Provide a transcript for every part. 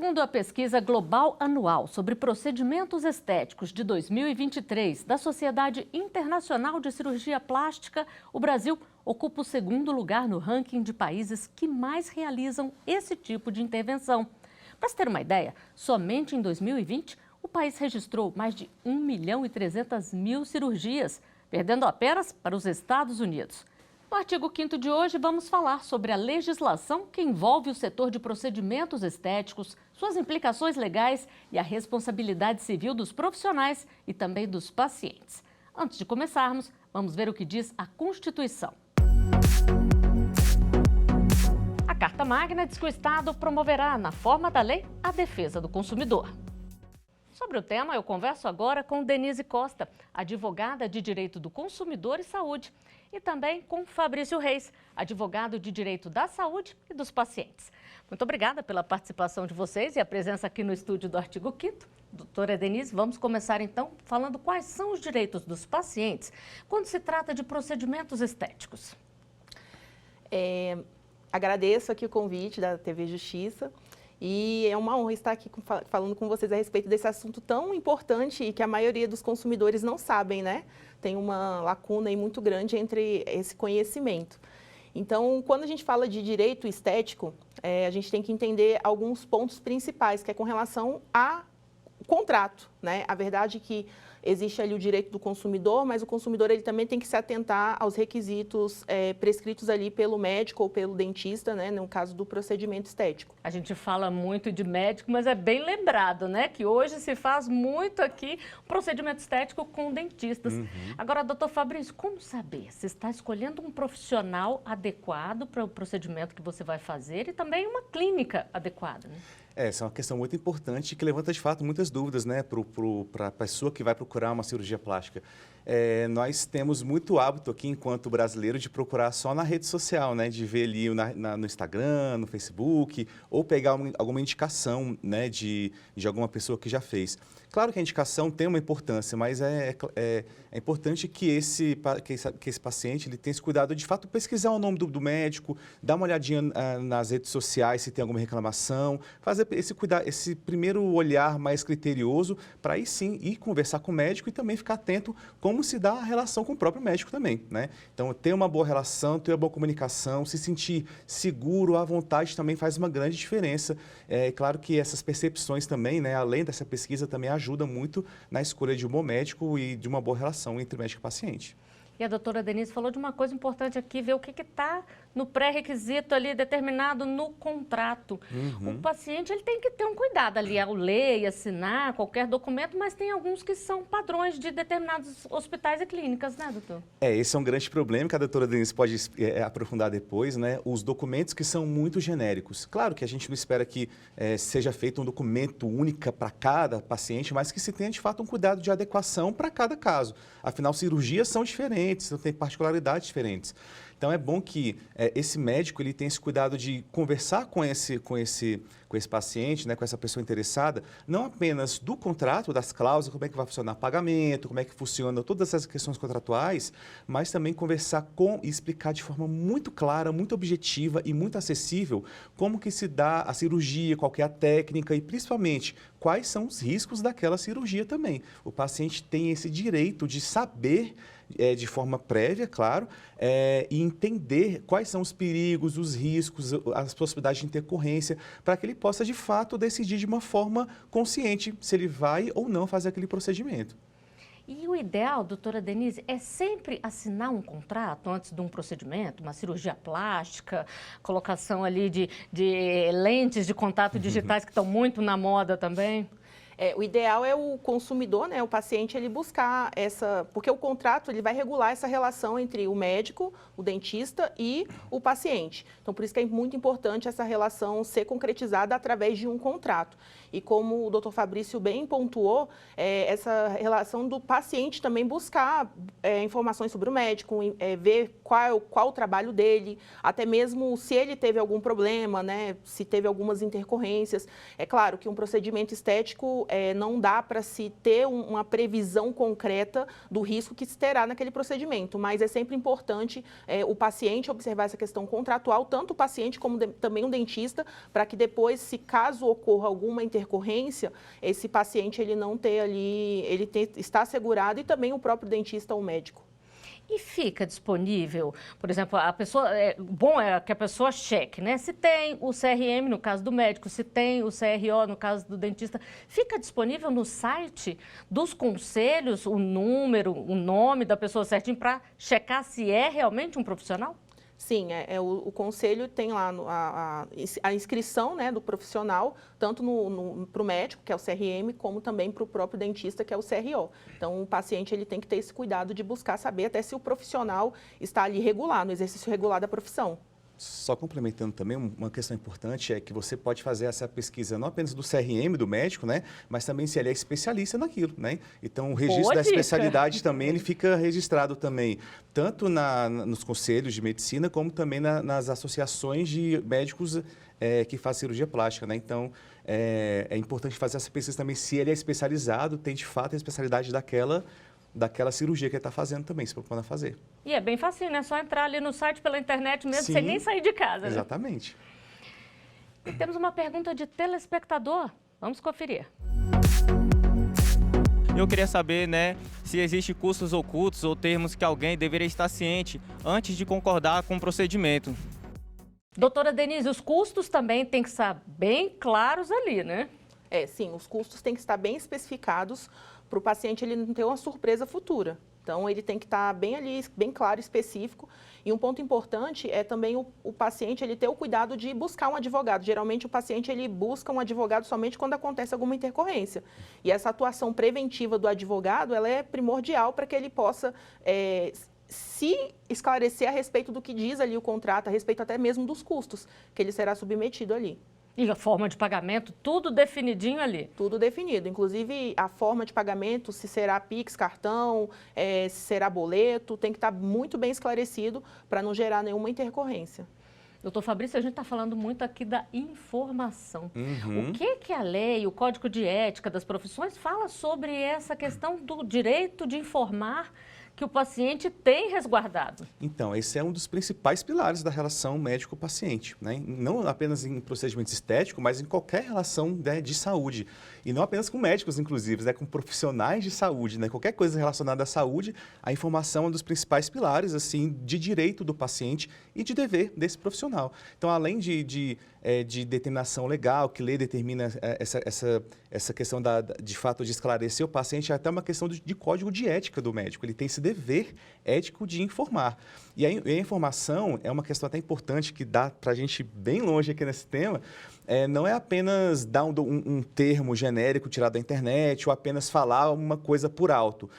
Segundo a pesquisa global anual sobre procedimentos estéticos de 2023 da Sociedade Internacional de Cirurgia Plástica, o Brasil ocupa o segundo lugar no ranking de países que mais realizam esse tipo de intervenção. Para se ter uma ideia, somente em 2020, o país registrou mais de 1.300.000 cirurgias, perdendo apenas para os Estados Unidos. No artigo 5º de hoje, vamos falar sobre a legislação que envolve o setor de procedimentos estéticos, suas implicações legais e a responsabilidade civil dos profissionais e também dos pacientes. Antes de começarmos, vamos ver o que diz a Constituição. A Carta Magna diz que o Estado promoverá, na forma da lei, a defesa do consumidor. Sobre o tema, eu converso agora com Denise Costa, advogada de Direito do Consumidor e Saúde, e também com Fabrício Reis, advogado de Direito da Saúde e dos Pacientes. Muito obrigada pela participação de vocês e a presença aqui no estúdio do artigo 5º. Doutora Denise, vamos começar então falando quais são os direitos dos pacientes quando se trata de procedimentos estéticos. Agradeço aqui o convite da TV Justiça. E é uma honra estar aqui falando com vocês a respeito desse assunto tão importante e que a maioria dos consumidores não sabem, né? Tem uma lacuna aí muito grande entre esse conhecimento. Então, quando a gente fala de direito estético, a gente tem que entender alguns pontos principais, que é com relação ao contrato, né? A verdade é que existe ali o direito do consumidor, mas o consumidor ele também tem que se atentar aos requisitos prescritos ali pelo médico ou pelo dentista, né, no caso do procedimento estético. A gente fala muito de médico, mas é bem lembrado, né, que hoje se faz muito aqui procedimento estético com dentistas. Agora, doutor Fabrício, como saber se está escolhendo um profissional adequado para o procedimento que você vai fazer e também uma clínica adequada, né? Essa é uma questão muito importante que levanta, de fato, muitas dúvidas, né, para a pessoa que vai procurar uma cirurgia plástica. Nós temos muito hábito aqui, enquanto brasileiro, de procurar só na rede social, né, de ver ali no Instagram, no Facebook, ou pegar alguma indicação, né, de alguma pessoa que já fez. Claro que a indicação tem uma importância, mas é importante que esse paciente ele tenha esse cuidado de, fato, pesquisar o nome do médico, dar uma olhadinha nas redes sociais se tem alguma reclamação, fazer esse primeiro olhar mais criterioso para aí sim ir conversar com o médico e também ficar atento como se dá a relação com o próprio médico também, né? Então, ter uma boa relação, ter uma boa comunicação, se sentir seguro, à vontade também faz uma grande diferença. É claro que essas percepções também, né, além dessa pesquisa, também ajuda muito na escolha de um bom médico e de uma boa relação entre médico e paciente. E a doutora Denise falou de uma coisa importante aqui, ver o que está no pré-requisito ali determinado no contrato. O paciente ele tem que ter um cuidado ali ao ler e assinar qualquer documento, mas tem alguns que são padrões de determinados hospitais e clínicas, né, doutor? Esse é um grande problema que a doutora Denise pode aprofundar depois, né? Os documentos que são muito genéricos. Claro que a gente não espera que seja feito um documento único para cada paciente, mas que se tenha, de fato, um cuidado de adequação para cada caso. Afinal, cirurgias são diferentes, têm particularidades diferentes. Então, é bom que esse médico ele tenha esse cuidado de conversar com esse paciente, né, com essa pessoa interessada, não apenas do contrato, das cláusulas, como é que vai funcionar o pagamento, como é que funciona todas essas questões contratuais, mas também conversar e explicar de forma muito clara, muito objetiva e muito acessível como que se dá a cirurgia, qual que é a técnica e, principalmente, quais são os riscos daquela cirurgia também. O paciente tem esse direito de saber de forma prévia, claro, e entender quais são os perigos, os riscos, as possibilidades de intercorrência, para que ele possa, de fato, decidir de uma forma consciente se ele vai ou não fazer aquele procedimento. E o ideal, doutora Denise, é sempre assinar um contrato antes de um procedimento, uma cirurgia plástica, colocação ali de lentes de contato digitais que estão muito na moda também? O ideal é o consumidor, né, o paciente, ele buscar porque o contrato ele vai regular essa relação entre o médico, o dentista e o paciente. Então, por isso que é muito importante essa relação ser concretizada através de um contrato. E como o doutor Fabrício bem pontuou, essa relação do paciente também buscar informações sobre o médico, ver qual o trabalho dele, até mesmo se ele teve algum problema, né, se teve algumas intercorrências. É claro que um procedimento estético não dá para se ter uma previsão concreta do risco que se terá naquele procedimento, mas é sempre importante o paciente observar essa questão contratual, tanto o paciente como também o dentista, para que depois, se caso ocorra alguma intercorrência, esse paciente ele não ter ali, está assegurado, e também o próprio dentista ou médico. E fica disponível, por exemplo, a pessoa, bom é que a pessoa cheque, né? Se tem o CRM no caso do médico, se tem o CRO no caso do dentista, fica disponível no site dos conselhos o número, o nome da pessoa certinho para checar se é realmente um profissional? Sim, o conselho tem lá a inscrição, né, do profissional, tanto para o médico, que é o CRM, como também para o próprio dentista, que é o CRO. Então, o paciente ele tem que ter esse cuidado de buscar saber até se o profissional está ali regular, no exercício regular da profissão. Só complementando também, uma questão importante é que você pode fazer essa pesquisa não apenas do CRM do médico, né, mas também se ele é especialista naquilo, né? Então, o registro da especialidade também ele fica registrado também, tanto nos conselhos de medicina, como também nas associações de médicos que fazem cirurgia plástica, né? Então, é importante fazer essa pesquisa também se ele é especializado, tem de fato a especialidade daquela cirurgia que ele está fazendo também, se propondo a fazer. E é bem facinho, né? Só entrar ali no site pela internet mesmo, Sim, sem nem sair de casa, né? Exatamente. E temos uma pergunta de telespectador. Vamos conferir. Eu queria saber, né, se existem custos ocultos ou termos que alguém deveria estar ciente antes de concordar com o procedimento. Doutora Denise, os custos também têm que estar bem claros ali, né? Sim, os custos têm que estar bem especificados para o paciente ele não ter uma surpresa futura. Então, ele tem que estar bem ali, bem claro, específico. E um ponto importante é também o paciente ele ter o cuidado de buscar um advogado. Geralmente, o paciente ele busca um advogado somente quando acontece alguma intercorrência. E essa atuação preventiva do advogado, ela é primordial para que ele possa se esclarecer a respeito do que diz ali o contrato, a respeito até mesmo dos custos que ele será submetido ali. E a forma de pagamento, tudo definidinho ali. Tudo definido, inclusive a forma de pagamento, se será Pix, cartão, se será boleto, tem que estar muito bem esclarecido para não gerar nenhuma intercorrência. Doutor Fabrício, a gente está falando muito aqui da informação. Uhum. O que a lei, o Código de Ética das Profissões fala sobre essa questão do direito de informar que o paciente tem resguardado? Então, esse é um dos principais pilares da relação médico-paciente, né? Não apenas em procedimentos estéticos, mas em qualquer relação, né, de saúde. E não apenas com médicos, inclusive, né, com profissionais de saúde, né? Qualquer coisa relacionada à saúde, a informação é um dos principais pilares, assim, de direito do paciente e de dever desse profissional. Então, além de determinação legal, que lei determina essa questão de fato de esclarecer o paciente, é até uma questão de código de ética do médico. Ele tem esse dever ético de informar. E a informação é uma questão até importante que dá para a gente bem longe aqui nesse tema. Não é apenas dar um termo genérico tirado da internet ou apenas falar uma coisa por alto.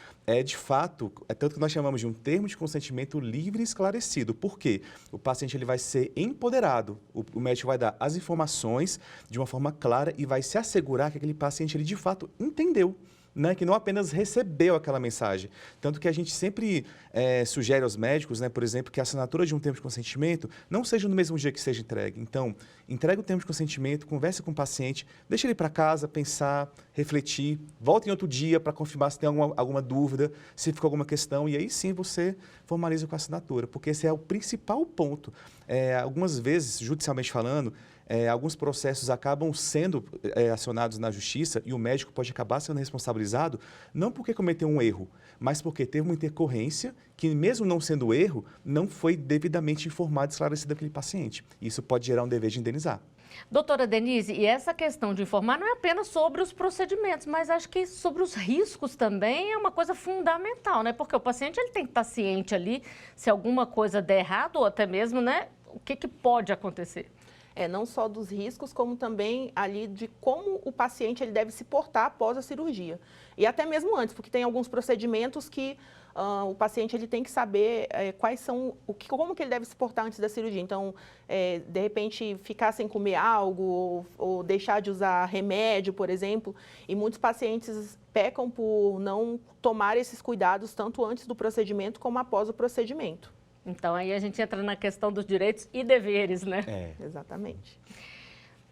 De fato, tanto que nós chamamos de um termo de consentimento livre e esclarecido. Por quê? O paciente ele vai ser empoderado, o médico vai dar as informações de uma forma clara e vai se assegurar que aquele paciente ele de fato entendeu, né, que não apenas recebeu aquela mensagem. Tanto que a gente sempre sugere aos médicos, né, por exemplo, que a assinatura de um termo de consentimento não seja no mesmo dia que seja entregue. Então, entregue o termo de consentimento, converse com o paciente, deixe ele para casa, pensar, refletir, volte em outro dia para confirmar se tem alguma dúvida, se ficou alguma questão, e aí sim você formaliza com a assinatura, porque esse é o principal ponto. Algumas vezes, judicialmente falando, alguns processos acabam sendo acionados na justiça e o médico pode acabar sendo responsabilizado não porque cometeu um erro, mas porque teve uma intercorrência que, mesmo não sendo erro, não foi devidamente informado e esclarecido aquele paciente. Isso pode gerar um dever de indenizar. Doutora Denise, e essa questão de informar não é apenas sobre os procedimentos, mas acho que sobre os riscos também é uma coisa fundamental, né? Porque o paciente ele tem que estar ciente ali se alguma coisa der errado ou até mesmo, né, o que pode acontecer. Não só dos riscos, como também ali de como o paciente ele deve se portar após a cirurgia. E até mesmo antes, porque tem alguns procedimentos que o paciente ele tem que saber quais são, como que ele deve se portar antes da cirurgia. Então, de repente, ficar sem comer algo ou deixar de usar remédio, por exemplo. E muitos pacientes pecam por não tomar esses cuidados tanto antes do procedimento como após o procedimento. Então, aí a gente entra na questão dos direitos e deveres, né? Exatamente.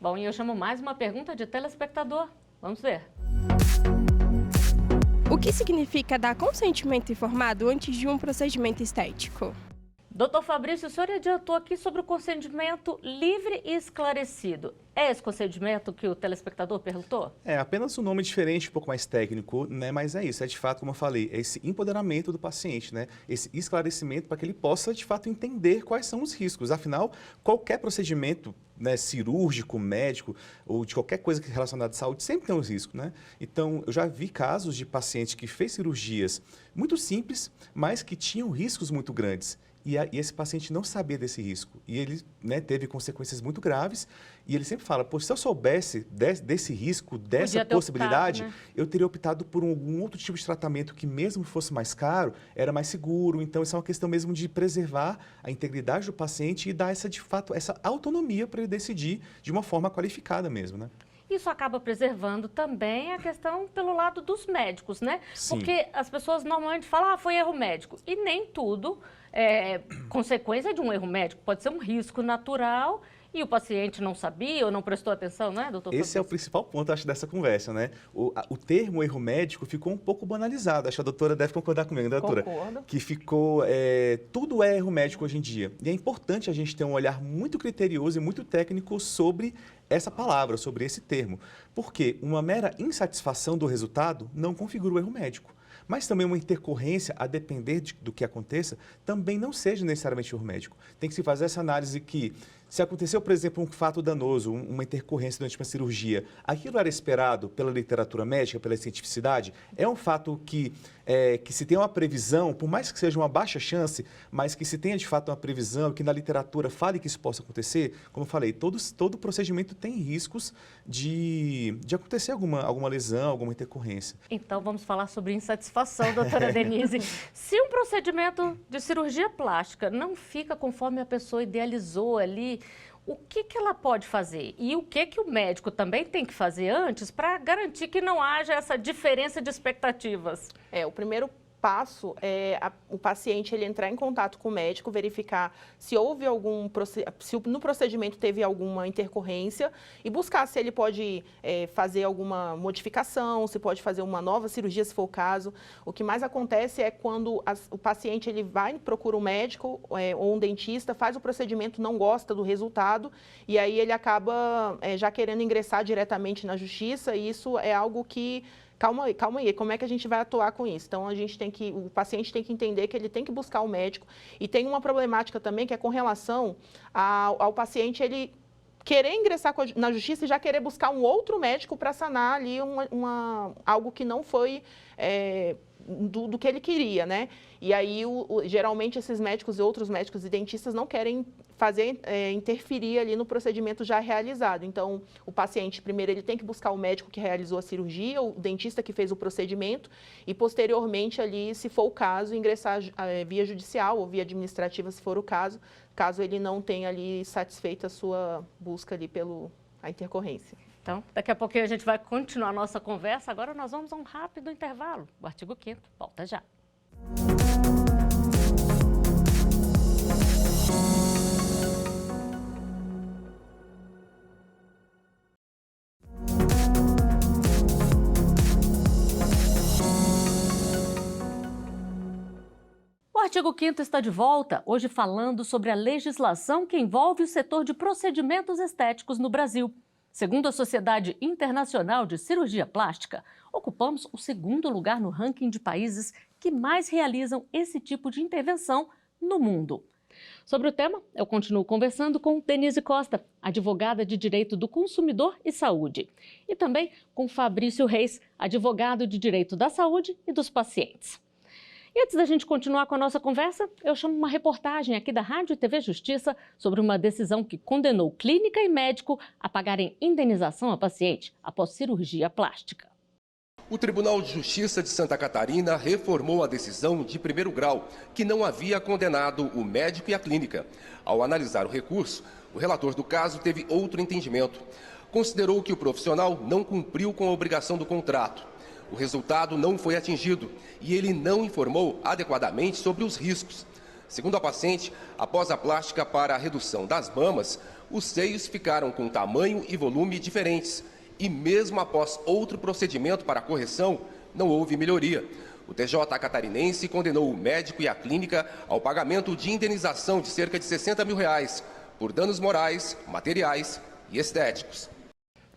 Bom, e eu chamo mais uma pergunta de telespectador. Vamos ver. O que significa dar consentimento informado antes de um procedimento estético? Doutor Fabrício, o senhor adiantou aqui sobre o consentimento livre e esclarecido. É esse consentimento que o telespectador perguntou? É apenas um nome diferente, um pouco mais técnico, né? Mas é isso, é de fato, como eu falei, é esse empoderamento do paciente, né? Esse esclarecimento para que ele possa, de fato, entender quais são os riscos. Afinal, qualquer procedimento, né, cirúrgico, médico ou de qualquer coisa relacionada à saúde, sempre tem os riscos, né? Então, eu já vi casos de paciente que fez cirurgias muito simples, mas que tinham riscos muito grandes. E esse paciente não sabia desse risco. E ele, né, teve consequências muito graves. E ele sempre fala, pô, se eu soubesse desse risco, dessa possibilidade, optado, né? Eu teria optado por algum outro tipo de tratamento que, mesmo fosse mais caro, era mais seguro. Então, isso é uma questão mesmo de preservar a integridade do paciente e dar, de fato, essa autonomia para ele decidir de uma forma qualificada mesmo, né? Isso acaba preservando também a questão pelo lado dos médicos, né? Sim. Porque as pessoas normalmente falam, foi erro médico. E nem tudo é consequência de um erro médico. Pode ser um risco natural e o paciente não sabia ou não prestou atenção, né, doutor? Esse é o principal ponto, acho, dessa conversa, né? O termo erro médico ficou um pouco banalizado. Acho que a doutora deve concordar comigo, né, doutora? Concordo. Que ficou... tudo é erro médico hoje em dia. E é importante a gente ter um olhar muito criterioso e muito técnico sobre essa palavra, sobre esse termo. Porque uma mera insatisfação do resultado não configura o erro médico. Mas também uma intercorrência, a depender do que aconteça, também não seja necessariamente erro médico. Tem que se fazer essa análise que, se aconteceu, por exemplo, um fato danoso, uma intercorrência durante uma cirurgia, aquilo era esperado pela literatura médica, pela cientificidade? É um fato que se tem uma previsão, por mais que seja uma baixa chance, mas que se tenha de fato uma previsão, que na literatura fale que isso possa acontecer? Como eu falei, todo procedimento tem riscos de acontecer alguma lesão, alguma intercorrência. Então, vamos falar sobre insatisfação, doutora Denise. Se um procedimento de cirurgia plástica não fica conforme a pessoa idealizou ali, o que ela pode fazer? E o que o médico também tem que fazer antes para garantir que não haja essa diferença de expectativas? O primeiro passo é o paciente ele entrar em contato com o médico, verificar se houve se no procedimento teve alguma intercorrência e buscar se ele pode fazer alguma modificação, se pode fazer uma nova cirurgia, se for o caso. O que mais acontece é quando o paciente ele vai, procura um médico ou um dentista, faz o procedimento, não gosta do resultado e aí ele acaba já querendo ingressar diretamente na justiça e isso é algo que... Calma aí, como é que a gente vai atuar com isso? Então, o paciente tem que entender que ele tem que buscar o médico. E tem uma problemática também que é com relação ao paciente, ele querer ingressar na justiça e já querer buscar um outro médico para sanar ali algo que não foi do que ele queria, né? E aí, geralmente, esses médicos e outros médicos e dentistas não querem interferir ali no procedimento já realizado. Então, o paciente, primeiro, ele tem que buscar o médico que realizou a cirurgia, o dentista que fez o procedimento e, posteriormente, ali, se for o caso, ingressar via judicial ou via administrativa, se for o caso ele não tenha ali satisfeito a sua busca ali a intercorrência. Então, daqui a pouquinho a gente vai continuar a nossa conversa. Agora nós vamos a um rápido intervalo. O artigo 5º volta já. O artigo 5º está de volta, hoje falando sobre a legislação que envolve o setor de procedimentos estéticos no Brasil. Segundo a Sociedade Internacional de Cirurgia Plástica, ocupamos o 2º lugar no ranking de países que mais realizam esse tipo de intervenção no mundo. Sobre o tema, eu continuo conversando com Denise Costa, advogada de Direito do Consumidor e Saúde, e também com Fabrício Reis, advogado de Direito da Saúde e dos Pacientes. E antes da gente continuar com a nossa conversa, eu chamo uma reportagem aqui da Rádio e TV Justiça sobre uma decisão que condenou clínica e médico a pagarem indenização a paciente após cirurgia plástica. O Tribunal de Justiça de Santa Catarina reformou a decisão de 1º grau, que não havia condenado o médico e a clínica. Ao analisar o recurso, o relator do caso teve outro entendimento. Considerou que o profissional não cumpriu com a obrigação do contrato. O resultado não foi atingido e ele não informou adequadamente sobre os riscos. Segundo a paciente, após a plástica para a redução das mamas, os seios ficaram com tamanho e volume diferentes. E mesmo após outro procedimento para a correção, não houve melhoria. O TJ catarinense condenou o médico e a clínica ao pagamento de indenização de cerca de R$60 mil por danos morais, materiais e estéticos.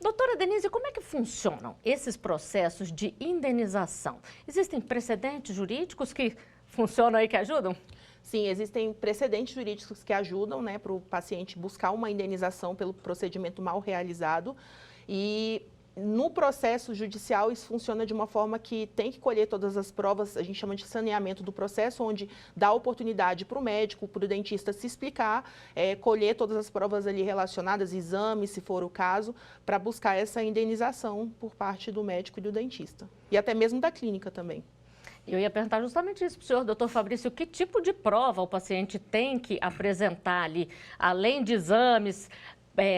Doutora Denise, como é que funcionam esses processos de indenização? Existem precedentes jurídicos que funcionam aí, que ajudam? Sim, existem precedentes jurídicos que ajudam, né, para o paciente buscar uma indenização pelo procedimento mal realizado. E no processo judicial isso funciona de uma forma que tem que colher todas as provas, a gente chama de saneamento do processo, onde dá oportunidade para o médico, para o dentista se explicar, colher todas as provas ali relacionadas, exames, se for o caso, para buscar essa indenização por parte do médico e do dentista. E até mesmo da clínica também. Eu ia perguntar justamente isso para o senhor, doutor Fabrício, que tipo de prova o paciente tem que apresentar ali, além de exames,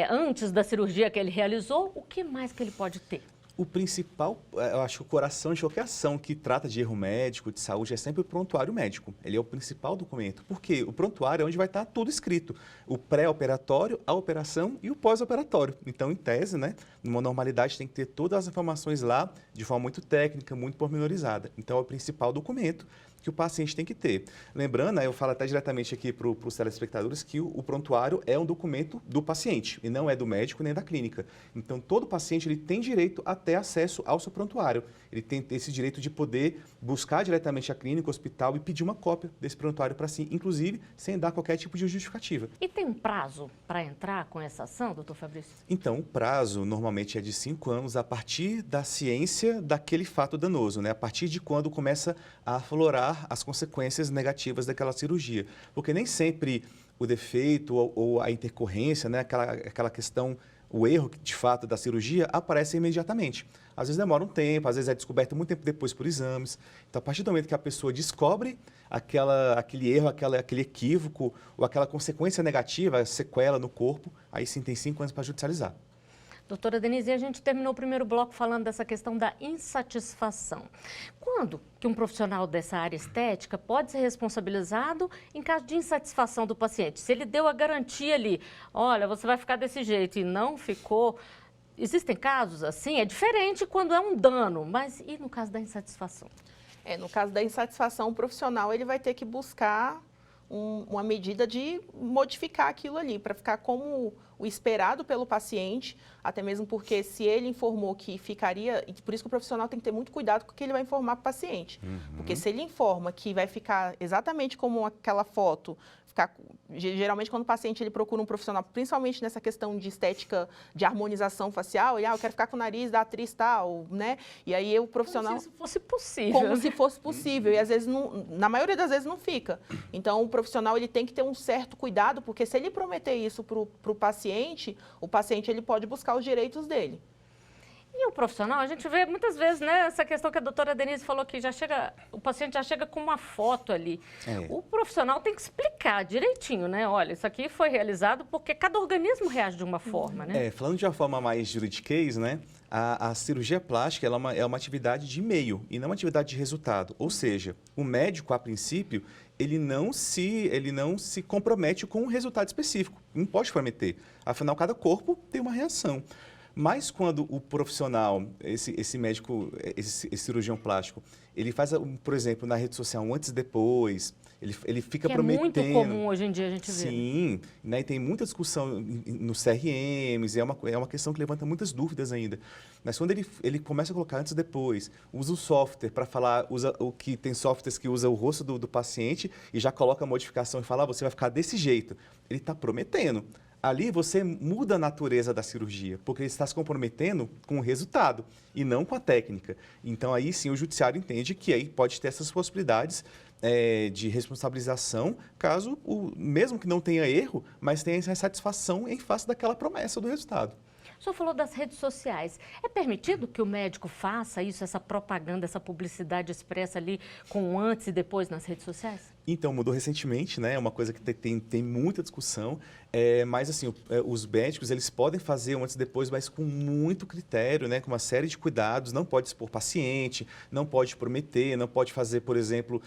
antes da cirurgia que ele realizou, o que mais que ele pode ter? O principal, eu acho que o coração de qualquer ação que trata de erro médico, de saúde, é sempre o prontuário médico. Ele é o principal documento. Por quê? O prontuário é onde vai estar tudo escrito. O pré-operatório, a operação e o pós-operatório. Então, em tese, né, numa normalidade, tem que ter todas as informações lá de forma muito técnica, muito pormenorizada. Então, é o principal documento que o paciente tem que ter. Lembrando, eu falo até diretamente aqui para os telespectadores que o prontuário é um documento do paciente e não é do médico nem da clínica. Então, todo paciente ele tem direito a ter acesso ao seu prontuário. Ele tem esse direito de poder buscar diretamente a clínica, o hospital e pedir uma cópia desse prontuário para si, inclusive sem dar qualquer tipo de justificativa. E tem um prazo para entrar com essa ação, doutor Fabrício? Então, o prazo normalmente é de 5 anos a partir da ciência daquele fato danoso, né? A partir de quando começa a aflorar as consequências negativas daquela cirurgia. Porque nem sempre o defeito ou a intercorrência, né, aquela questão, o erro de fato da cirurgia aparece imediatamente. Às vezes demora um tempo, às vezes é descoberto muito tempo depois por exames. Então, a partir do momento que a pessoa descobre aquele erro, aquele equívoco ou aquela consequência negativa, sequela no corpo, aí sim tem 5 anos para judicializar. Doutora Denise, a gente terminou o primeiro bloco falando dessa questão da insatisfação. Quando que um profissional dessa área estética pode ser responsabilizado em caso de insatisfação do paciente? Se ele deu a garantia ali, olha, você vai ficar desse jeito e não ficou. Existem casos assim? É diferente quando é um dano, mas e no caso da insatisfação? No caso da insatisfação, o profissional ele vai ter que buscar uma medida de modificar aquilo ali, para ficar como o esperado pelo paciente, até mesmo porque se ele informou que ficaria, e por isso que o profissional tem que ter muito cuidado com o que ele vai informar para o paciente. Porque se ele informa que vai ficar exatamente como aquela foto, geralmente quando o paciente ele procura um profissional, principalmente nessa questão de estética, de harmonização facial, eu quero ficar com o nariz da atriz tal, né? E aí o profissional... Como se isso fosse possível. Como se fosse possível, e às vezes, na maioria das vezes, não fica. Então, o profissional ele tem que ter um certo cuidado, porque se ele prometer isso para o paciente ele pode buscar os direitos dele. E o profissional, a gente vê muitas vezes, né, essa questão que a doutora Denise falou que o paciente já chega com uma foto ali. O profissional tem que explicar direitinho, né? Olha, isso aqui foi realizado porque cada organismo reage de uma forma, né? Falando de uma forma mais juridiquês, né? A cirurgia plástica ela é uma atividade de meio e não uma atividade de resultado. Ou seja, o médico, a princípio, ele não se compromete com um resultado específico. Não pode prometer. Afinal, cada corpo tem uma reação. Mas quando o profissional, esse médico, esse cirurgião plástico, ele faz, por exemplo, na rede social um antes e depois, ele fica prometendo... É muito comum hoje em dia a gente ver. Sim, né? E tem muita discussão nos CRMs, é uma questão que levanta muitas dúvidas ainda. Mas quando ele começa a colocar antes e depois, usa o software para falar, tem softwares que usa o rosto do paciente e já coloca a modificação e fala, você vai ficar desse jeito. Ele está prometendo. Ali você muda a natureza da cirurgia, porque ele está se comprometendo com o resultado e não com a técnica. Então, aí sim, o judiciário entende que aí pode ter essas possibilidades de responsabilização, caso, mesmo que não tenha erro, mas tenha essa insatisfação em face daquela promessa do resultado. O senhor falou das redes sociais. É permitido que o médico faça isso, essa propaganda, essa publicidade expressa ali com antes e depois nas redes sociais? Então, mudou recentemente, né? É uma coisa que tem muita discussão, mas assim, os médicos, eles podem fazer um antes e depois, mas com muito critério, né? Com uma série de cuidados, não pode expor paciente, não pode prometer, não pode fazer, por exemplo,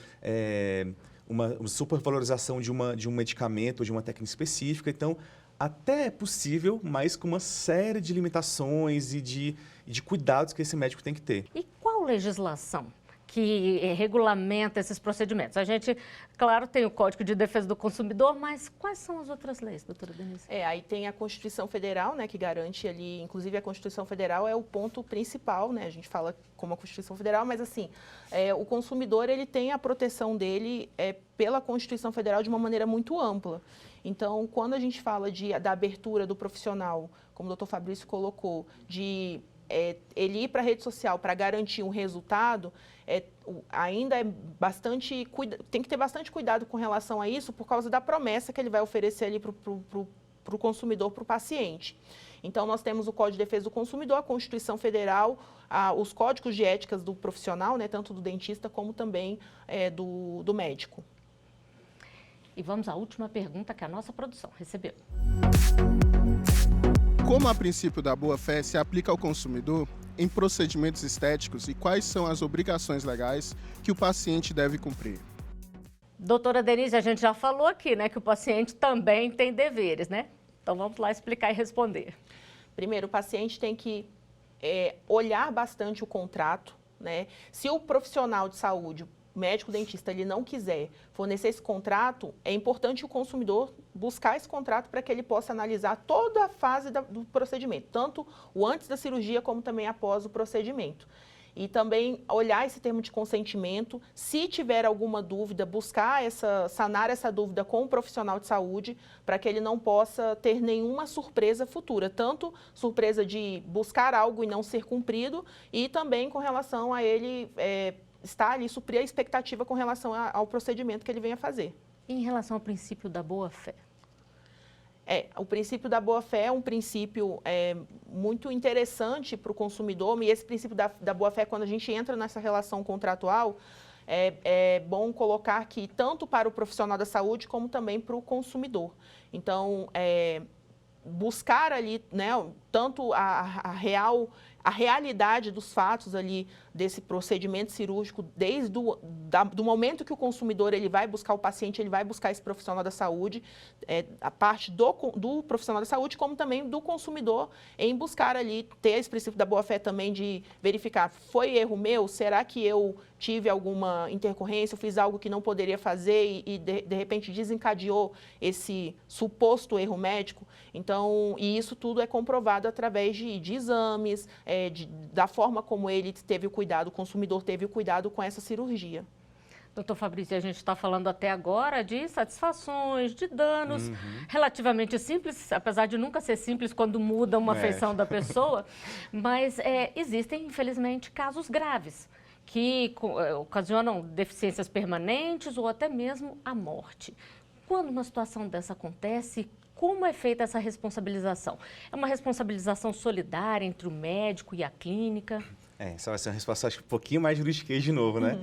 uma supervalorização de um medicamento ou de uma técnica específica. Então, até é possível, mas com uma série de limitações e de cuidados que esse médico tem que ter. E qual legislação que regulamenta esses procedimentos? A gente, claro, tem o Código de Defesa do Consumidor, mas quais são as outras leis, doutora Denise? Aí tem a Constituição Federal, né, que garante ali, inclusive a Constituição Federal é o ponto principal, né, a gente fala como a Constituição Federal, mas assim, o consumidor, ele tem a proteção dele pela Constituição Federal de uma maneira muito ampla. Então, quando a gente fala da abertura do profissional, como o doutor Fabrício colocou, de ele ir para a rede social para garantir um resultado, ainda tem que ter bastante cuidado com relação a isso, por causa da promessa que ele vai oferecer ali para o consumidor, para o paciente. Então, nós temos o Código de Defesa do Consumidor, a Constituição Federal, os códigos de éticas do profissional, né, tanto do dentista como também do médico. E vamos à última pergunta que a nossa produção recebeu. Como a princípio da boa-fé se aplica ao consumidor em procedimentos estéticos e quais são as obrigações legais que o paciente deve cumprir? Doutora Denise, a gente já falou aqui, né, que o paciente também tem deveres, né? Então vamos lá explicar e responder. Primeiro, o paciente tem que olhar bastante o contrato, né? Se o profissional de saúde, médico dentista, ele não quiser fornecer esse contrato, é importante o consumidor buscar esse contrato para que ele possa analisar toda a fase do procedimento, tanto o antes da cirurgia como também após o procedimento. E também olhar esse termo de consentimento, se tiver alguma dúvida, sanar essa dúvida com o profissional de saúde, para que ele não possa ter nenhuma surpresa futura, tanto surpresa de buscar algo e não ser cumprido, e também com relação a ele estar ali, suprir a expectativa com relação ao procedimento que ele venha fazer. E em relação ao princípio da boa-fé? O princípio da boa-fé é um princípio muito interessante para o consumidor, e esse princípio da boa-fé, quando a gente entra nessa relação contratual, é bom colocar que tanto para o profissional da saúde como também para o consumidor. Então, buscar ali, né, tanto a realidade dos fatos ali desse procedimento cirúrgico, desde do momento que o consumidor ele vai buscar o paciente, ele vai buscar esse profissional da saúde, a parte do profissional da saúde, como também do consumidor, em buscar ali, ter esse princípio da boa-fé também de verificar, foi erro meu? Será que eu tive alguma intercorrência, eu fiz algo que não poderia fazer e de repente desencadeou esse suposto erro médico? Então, e isso tudo é comprovado através de exames, da forma como ele teve o cuidado, o consumidor teve o cuidado com essa cirurgia. Doutor Fabrício, a gente está falando até agora de satisfações, de danos relativamente simples, apesar de nunca ser simples quando muda uma feição da pessoa, mas existem, infelizmente, casos graves que ocasionam deficiências permanentes ou até mesmo a morte. Quando uma situação dessa acontece, como é feita essa responsabilização? É uma responsabilização solidária entre o médico e a clínica? Essa vai ser uma resposta, acho que um pouquinho mais juridiquês de novo, né?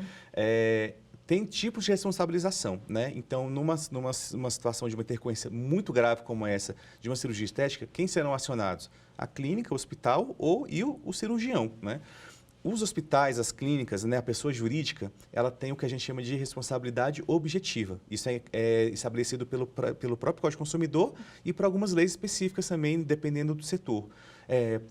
Tem tipos de responsabilização, né? Então, numa situação de uma intercorrência muito grave como essa, de uma cirurgia estética, quem serão acionados? A clínica, o hospital e o cirurgião, né? Os hospitais, as clínicas, né, a pessoa jurídica, ela tem o que a gente chama de responsabilidade objetiva. Isso é estabelecido pelo próprio Código do Consumidor e por algumas leis específicas também, dependendo do setor.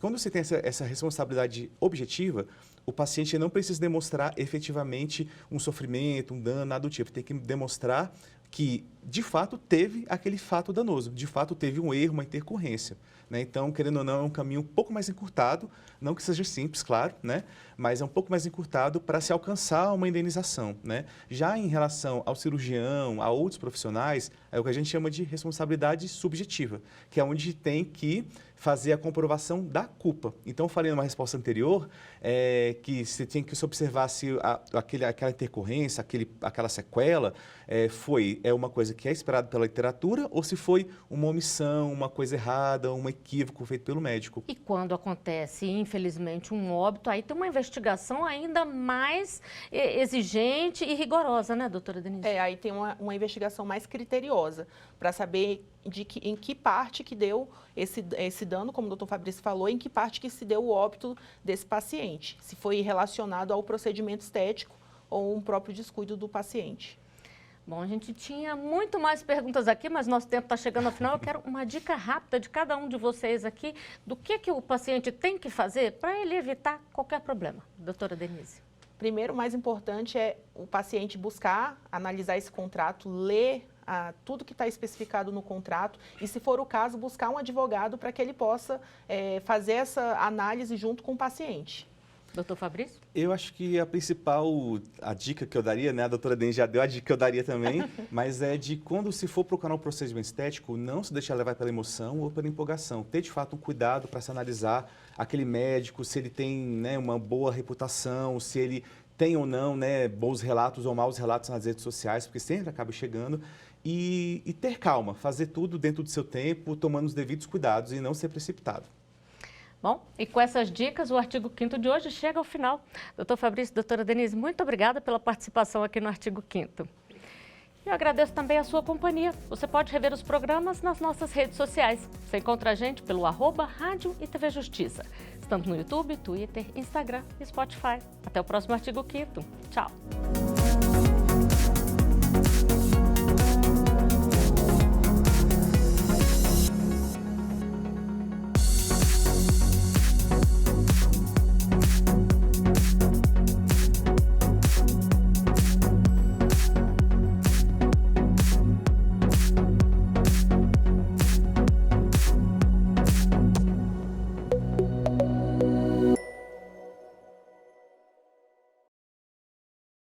Quando você tem essa responsabilidade objetiva, o paciente não precisa demonstrar efetivamente um sofrimento, um dano, nada do tipo. Tem que demonstrar que, de fato, teve aquele fato danoso, de fato, teve um erro, uma intercorrência, né? Então, querendo ou não, é um caminho um pouco mais encurtado, não que seja simples, claro, né? Mas é um pouco mais encurtado para se alcançar uma indenização, né? Já em relação ao cirurgião, a outros profissionais, é o que a gente chama de responsabilidade subjetiva, que é onde tem que fazer a comprovação da culpa. Então, eu falei numa resposta anterior que você tem que se observar se aquela intercorrência, aquela sequela é uma coisa que é esperada pela literatura ou se foi uma omissão, uma coisa errada, um equívoco feito pelo médico. E quando acontece, infelizmente, um óbito, aí tem uma investigação ainda mais exigente e rigorosa, né, doutora Denise? Aí tem uma investigação mais criteriosa para saber em que parte que deu esse dano, como o doutor Fabrício falou, em que parte que se deu o óbito desse paciente, se foi relacionado ao procedimento estético ou um próprio descuido do paciente. Bom, a gente tinha muito mais perguntas aqui, mas nosso tempo está chegando ao final. Eu quero uma dica rápida de cada um de vocês aqui do que o paciente tem que fazer para ele evitar qualquer problema. Doutora Denise. Primeiro, o mais importante é o paciente buscar, analisar esse contrato, ler tudo que está especificado no contrato e, se for o caso, buscar um advogado para que ele possa fazer essa análise junto com o paciente. Doutor Fabrício? Eu acho que a dica que eu daria, né, a doutora Denise já deu a dica que eu daria também, mas é de quando se for procurar um procedimento estético, não se deixar levar pela emoção ou pela empolgação. Ter, de fato, um cuidado para se analisar aquele médico, se ele tem, né, uma boa reputação, se ele tem ou não, né, bons relatos ou maus relatos nas redes sociais, porque sempre acaba chegando. E ter calma, fazer tudo dentro do seu tempo, tomando os devidos cuidados e não ser precipitado. Bom, e com essas dicas, o artigo 5º de hoje chega ao final. Doutor Fabrício, doutora Denise, muito obrigada pela participação aqui no artigo 5º. Eu agradeço também a sua companhia. Você pode rever os programas nas nossas redes sociais. Você encontra a gente pelo @Rádio e TV Justiça. Estamos no YouTube, Twitter, Instagram e Spotify. Até o próximo artigo 5º. Tchau!